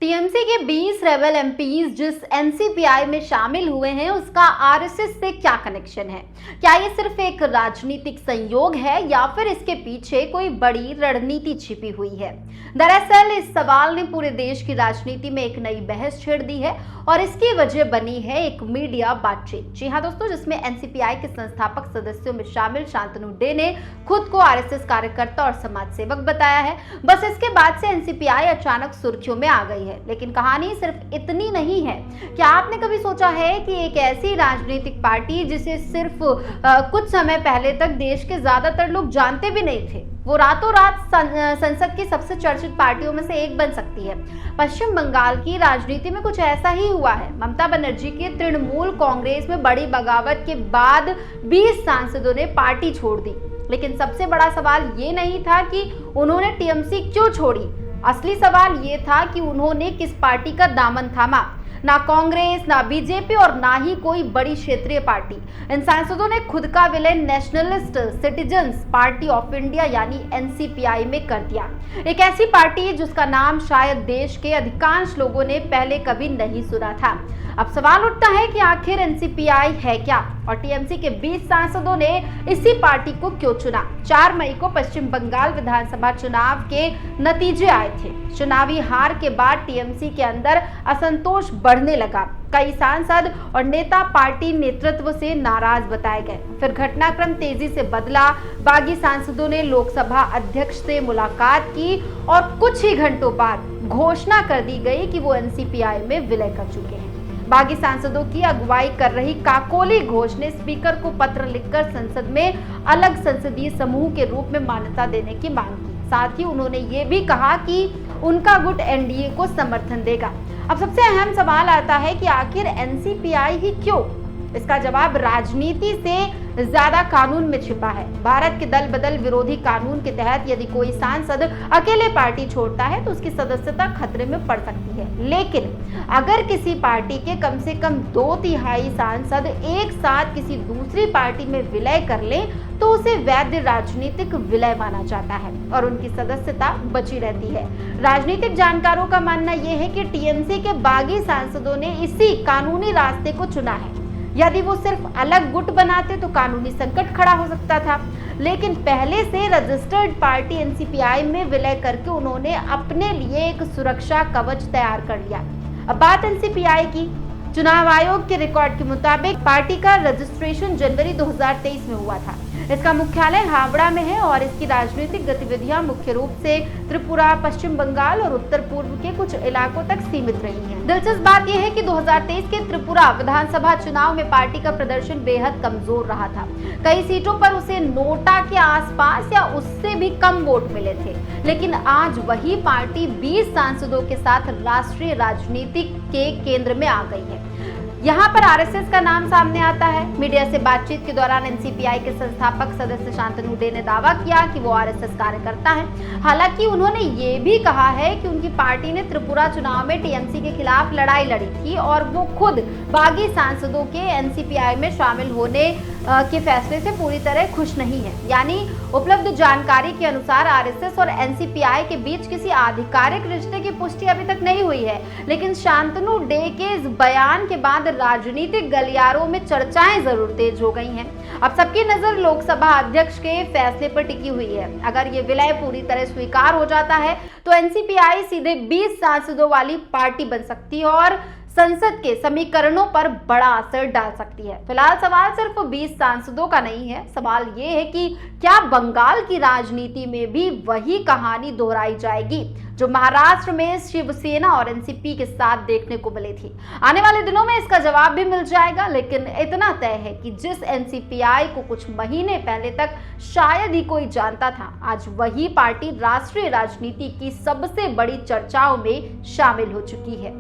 TMC के 20 rebel MPs जिस NCPI में शामिल हुए हैं उसका आरएसएस से क्या कनेक्शन है? क्या ये सिर्फ एक राजनीतिक संयोग है या फिर इसके पीछे कोई बड़ी रणनीति छिपी हुई है? दरअसल इस सवाल ने पूरे देश की राजनीति में एक नई बहस छेड़ दी है और इसकी वजह बनी है एक मीडिया बातचीत। जी हाँ दोस्तों, जिसमें एनसीपीआई के संस्थापक सदस्यों में शामिल शांतनु डे ने खुद को आरएसएस कार्यकर्ता और समाज सेवक बताया है। बस इसके बाद से एनसीपीआई अचानक सुर्खियों में आ गई है। लेकिन कहानी सिर्फ इतनी नहीं है। क्या आपने कभी सोचा है कि एक ऐसी राजनीतिक पार्टी जिसे सिर्फ कुछ समय पहले तक देश के ज्यादातर लोग जानते भी नहीं थे, वो रातों रात संसद की सबसे चर्चित पार्टियों में से एक बन सकती है? पश्चिम बंगाल की राजनीति में कुछ ऐसा ही हुआ है। ममता बनर्जी के तृणमूल कांग्रेस में बड़ी बगावत के बाद 20 सांसदों ने पार्टी छोड़ दी। लेकिन सबसे बड़ा सवाल ये नहीं था कि उन्होंने टीएमसी क्यों छोड़ी। असली सवाल ये था कि उन्होंने किस पार्टी का दामन थामा। ना कांग्रेस, ना बीजेपी और ना ही कोई बड़ी क्षेत्रीय पार्टी। इन सांसदों ने खुद का विलय nationalist citizens party of India यानी एनसीपीआई में कर दिया। एक ऐसी पार्टी जिसका नाम शायद देश के अधिकांश लोगों ने पहले कभी नहीं सुना था। अब सवाल उठता है कि आखिर एनसीपीआई है क्या और टीएमसी के 20 सांसदों ने इसी पार्टी को क्यों चुना? 4 मई को पश्चिम बंगाल विधानसभा चुनाव के नतीजे आए थे। चुनावी हार के बाद टीएमसी के अंदर असंतोष बढ़ने लगा। कई सांसद और नेता पार्टी नेतृत्व से नाराज बताए गए। फिर घटनाक्रम तेजी से बदला। बागी सांसदों ने लोकसभा अध्यक्ष से मुलाकात की और कुछ ही घंटों बाद घोषणा कर दी गई कि वो एनसीपीआई में विलय कर चुके हैं। बागी सांसदों की अगुवाई कर रही काकोली घोष ने स्पीकर को पत्र लिखकर संसद में अलग संसदीय समूह के रूप में मान्यता देने की मांग की। साथ ही उन्होंने ये भी कहा कि उनका गुट एनडीए को समर्थन देगा। अब सबसे अहम सवाल आता है कि आखिर एनसीपीआई ही क्यों? इसका जवाब राजनीति से ज्यादा कानून में छिपा है। भारत के दल बदल विरोधी कानून के तहत यदि कोई सांसद अकेले पार्टी छोड़ता है तो उसकी सदस्यता खतरे में पड़ सकती है। लेकिन अगर किसी पार्टी के कम से कम 2/3 सांसद एक साथ किसी दूसरी पार्टी में विलय कर ले तो उसे वैध राजनीतिक विलय माना जाता है और उनकी सदस्यता बची रहती है। राजनीतिक जानकारों का मानना यह है कि टीएमसी के बागी सांसदों ने इसी कानूनी रास्ते को चुना है। यदि वो सिर्फ अलग गुट बनाते तो कानूनी संकट खड़ा हो सकता था, लेकिन पहले से रजिस्टर्ड पार्टी एनसीपीआई में विलय करके उन्होंने अपने लिए एक सुरक्षा कवच तैयार कर लिया। अब बात एनसीपीआई की। चुनाव आयोग के रिकॉर्ड के मुताबिक पार्टी का रजिस्ट्रेशन जनवरी 2023 में हुआ था। इसका मुख्यालय हावड़ा में है और इसकी राजनीतिक गतिविधियां मुख्य रूप से त्रिपुरा, पश्चिम बंगाल और उत्तर पूर्व के कुछ इलाकों तक सीमित रही हैं। दिलचस्प बात यह है कि 2023 के त्रिपुरा विधानसभा चुनाव में पार्टी का प्रदर्शन बेहद कमजोर रहा था। कई सीटों पर उसे नोटा के आसपास या उससे भी कम वोट मिले थे। लेकिन आज वही पार्टी 20 सांसदों के साथ राष्ट्रीय राजनीति के केंद्र में आ गई है। यहाँ पर आरएसएस का नाम सामने आता है। मीडिया से बातचीत के दौरान एनसीपीआई के संस्थापक सदस्य शांतनु डे ने दावा किया कि वो आरएसएस कार्यकर्ता हैं। हालांकि उन्होंने ये भी कहा है कि उनकी पार्टी ने त्रिपुरा चुनाव में टीएमसी के खिलाफ लड़ाई लड़ी थी और वो खुद बागी सांसदों के एनसीपीआई में शामिल होने के फैसले से पूरी तरह खुश नहीं है। यानी उपलब्ध जानकारी के अनुसार आरएसएस और एनसीपीआई के बीच किसी आधिकारिक रिश्ते की पुष्टि अभी तक नहीं हुई है। लेकिन शांतनु डे के इस बयान के बाद राजनीतिक गलियारों में चर्चाएं जरूर तेज हो गई हैं। अब सबकी नजर लोकसभा अध्यक्ष के फैसले पर टिकी हुई है। अगर ये विलय पूरी तरह स्वीकार हो जाता है तो एनसीपीआई सीधे 20 सांसदों वाली पार्टी बन सकती है और संसद के समीकरणों पर बड़ा असर डाल सकती है। फिलहाल सवाल सिर्फ 20 सांसदों का नहीं है। सवाल ये है कि क्या बंगाल की राजनीति में भी वही कहानी दोहराई जाएगी जो महाराष्ट्र में शिवसेना और एनसीपी के साथ देखने को मिली थी? आने वाले दिनों में इसका जवाब भी मिल जाएगा। लेकिन इतना तय है कि जिस एनसीपीआई को कुछ महीने पहले तक शायद ही कोई जानता था, आज वही पार्टी राष्ट्रीय राजनीति की सबसे बड़ी चर्चाओं में शामिल हो चुकी है।